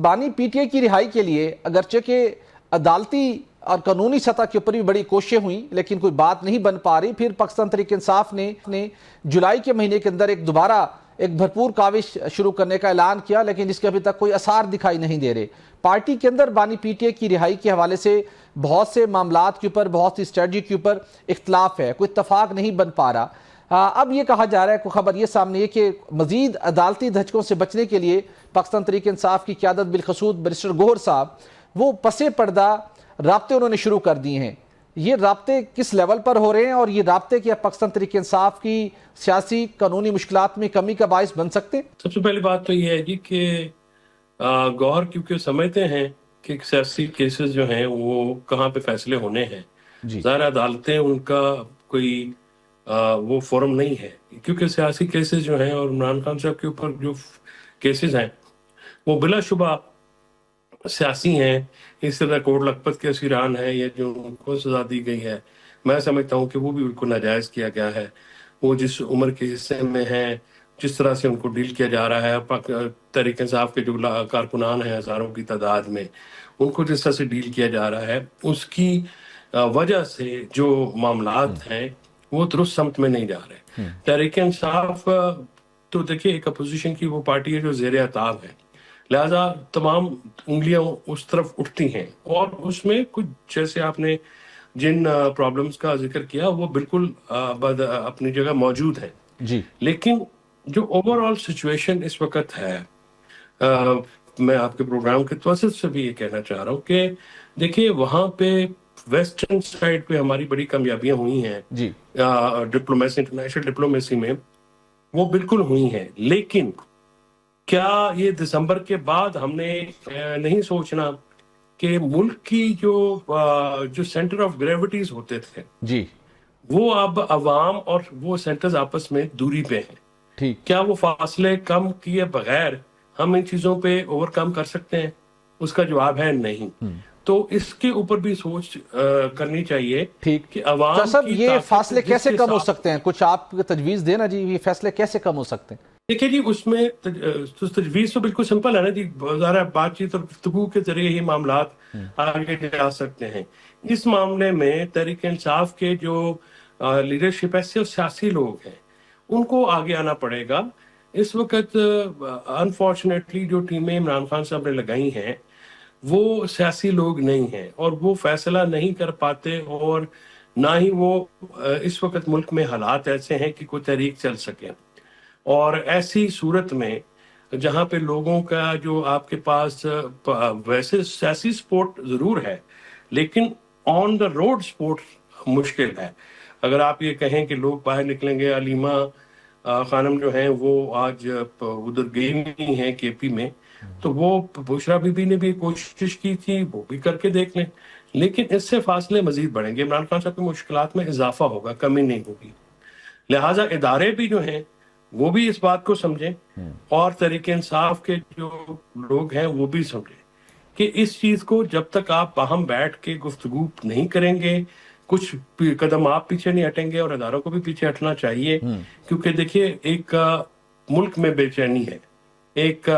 بانی P T I کی رہائی کے لیے اگرچہ کہ عدالتی اور قانونی سطح کے اوپر بھی بڑی کوششیں ہوئیں لیکن کوئی بات نہیں بن پا رہی، پھر پاکستان تحریک انصاف نے جولائی کے مہینے کے اندر دوبارہ ایک بھرپور کاوش شروع کرنے کا اعلان کیا، لیکن جس کے ابھی تک کوئی اثار دکھائی نہیں دے رہے۔ پارٹی کے اندر بانی پی ٹی آئی کی رہائی کے حوالے سے بہت سے معاملات کے اوپر، بہت سی اسٹریٹجی کے اوپر اختلاف ہے، کوئی اتفاق نہیں بن پا رہا۔ اب یہ کہا جا رہا ہے، کوئی خبر یہ سامنے ہے کہ مزید عدالتی دھچکوں سے بچنے کے لیے پاکستان تحریک انصاف کی قیادت بالخصوص بیرسٹر گوہر صاحب وہ پس پردہ رابطے انہوں نے شروع کر دیے ہیں۔ یہ رابطے کس لیول پر ہو رہے ہیں اور یہ رابطے کیا پاکستان تحریک انصاف کی سیاسی قانونی مشکلات میں کمی کا باعث بن سکتے ہیں؟ سب سے پہلی بات تو یہ ہے جی کہ گوہر کیونکہ سمجھتے ہیں کہ سیاسی کیسز جو ہیں وہ کہاں پہ فیصلے ہونے ہیں، ظاہر عدالتیں ان کا کوئی وہ فورم نہیں ہے، کیونکہ سیاسی کیسز جو ہیں اور عمران خان صاحب کے اوپر جو کیسز ہیں وہ بلا شبہ سیاسی ہیں۔ اس طرح کوٹ لکھپت کے اسیران ہیں یا جو ان کو سزا دی گئی ہے، میں سمجھتا ہوں کہ وہ بھی بالکل ناجائز کیا گیا ہے۔ وہ جس عمر کے حصے میں ہیں، جس طرح سے ان کو ڈیل کیا جا رہا ہے، تحریک انصاف کے جو کارکنان ہیں ہزاروں کی تعداد میں، ان کو جس طرح سے ڈیل کیا جا رہا ہے، اس کی وجہ سے جو معاملات ہیں وہ درست سمت میں نہیں جا رہے۔ تحریک انصاف تو دیکھیے ایک اپوزیشن کی وہ پارٹی ہے جو زیر عتاب ہے، لہذا تمام انگلیاں اس طرف اٹھتی ہیں، اور اس میں کچھ جیسے آپ نے جن پرابلمز کا ذکر کیا وہ بالکل اپنی جگہ موجود ہیں، لیکن جو اوور آل سچویشن اس وقت ہے، میں آپ کے پروگرام کے توسط سے بھی یہ کہنا چاہ رہا ہوں کہ دیکھیے وہاں پہ ویسٹرن سائڈ پہ ہماری بڑی کامیابیاں ہوئی ہیں ڈپلومیسی، انٹرنیشنل ڈپلومیسی میں وہ بالکل ہوئی ہیں، لیکن کیا یہ دسمبر کے بعد ہم نے نہیں سوچنا کہ ملک کی جو سینٹر آف گریوٹیز ہوتے تھے وہ اب عوام اور وہ سینٹرز آپس میں دوری پہ ہیں، کیا وہ فاصلے کم کیے بغیر ہم ان چیزوں پہ اوور کم کر سکتے ہیں؟ اس کا جواب ہے نہیں۔ تو اس کے اوپر بھی سوچ کرنی چاہیے کہ عوام کی یہ فاصلے کیسے کم ہو سکتے ہیں؟ کچھ آپ تجویز دینا جی، یہ فیصلے کیسے کم ہو سکتے ہیں؟ دیکھیں جی، اس میں تجویز تو بالکل سمپل ہے نا جی، ظاہر بات چیت اور گفتگو کے ذریعے ہی معاملات آگے جا سکتے ہیں۔ اس معاملے میں تحریک انصاف کے جو لیڈرشپ ہے، سیاسی لوگ ہیں، ان کو آگے آنا پڑے گا۔ اس وقت انفارچونیٹلی جو ٹیمیں عمران خان صاحب نے لگائی ہیں وہ سیاسی لوگ نہیں ہیں، اور وہ فیصلہ نہیں کر پاتے، اور نہ ہی وہ اس وقت ملک میں حالات ایسے ہیں کہ کوئی تحریک چل سکے۔ اور ایسی صورت میں جہاں پہ لوگوں کا جو آپ کے پاس ویسے سیاسی سپورٹ ضرور ہے لیکن آن دا روڈ سپورٹ مشکل ہے۔ اگر آپ یہ کہیں کہ لوگ باہر نکلیں گے، علیمہ خانم جو ہیں وہ آج ادھر گئی نہیں ہیں کے پی میں، تو وہ بشرا بی بی نے بھی کوشش کی تھی، وہ بھی کر کے دیکھ لیں، لیکن اس سے فاصلے مزید بڑھیں گے، عمران خان صاحب کی مشکلات میں اضافہ ہوگا، کمی نہیں ہوگی۔ لہٰذا ادارے بھی جو ہیں وہ بھی اس بات کو سمجھیں، اور تحریک انصاف کے جو لوگ ہیں وہ بھی سمجھیں کہ اس چیز کو جب تک آپ باہم بیٹھ کے گفتگو نہیں کریں گے، کچھ قدم آپ پیچھے نہیں ہٹیں گے، اور اداروں کو بھی پیچھے ہٹنا چاہیے، کیونکہ دیکھیے ایک ملک میں بے چینی ہے، ایک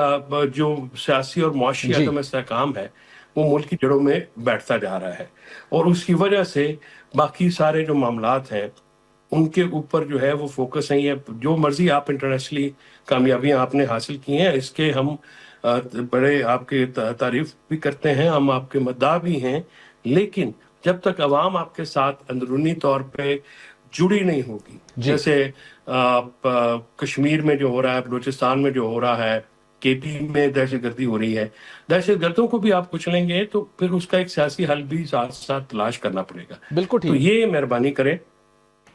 جو سیاسی اور معاشی عدم استحکام ہے وہ ملک کی جڑوں میں بیٹھتا جا رہا ہے، اور اس کی وجہ سے باقی سارے جو معاملات ہیں ان کے اوپر جو ہے وہ فوکس نہیں ہے۔ جو مرضی آپ انٹرنیشنلی کامیابیاں آپ نے حاصل کی ہیں، اس کے ہم بڑے آپ کے تعریف بھی کرتے ہیں، ہم آپ کے مداح بھی ہیں، لیکن جب تک عوام آپ کے ساتھ اندرونی طور پہ جڑی نہیں ہوگی، جیسے کشمیر میں جو ہو رہا ہے، بلوچستان میں جو ہو رہا ہے، کے پی میں دہشت گردی ہو رہی ہے، دہشت گردوں کو بھی آپ کچلیں گے تو پھر اس کا ایک سیاسی حل بھی ساتھ ساتھ تلاش کرنا پڑے گا۔ بالکل تو یہ مہربانی کریں،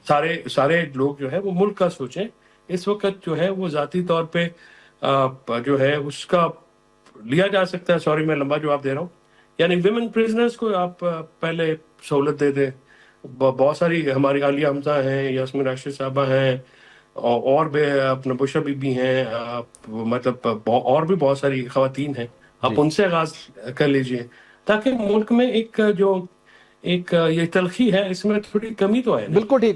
سارے لوگ جو ہے وہ ملک کا سوچیں۔ اس وقت جو ہے وہ ذاتی طور پہ جو ہے اس کا لیا جا سکتا ہے، سوری میں لمبا جواب دے رہا ہوں، یعنی ویمن پریزنرز کو آپ پہلے سہولت دے دیں۔ بہت ساری ہماری عالیہ حمزہ ہیں، یاسمین راشد صاحبہ ہیں، اور بھی اپنا بشرا بی بی ہیں، مطلب اور بھی بہت ساری خواتین ہیں، آپ ان سے آغاز کر لیجئے تاکہ ملک میں ایک جو یہ تلخی ہے اس میں تھوڑی کمی تو آئے۔ بالکل ٹھیک۔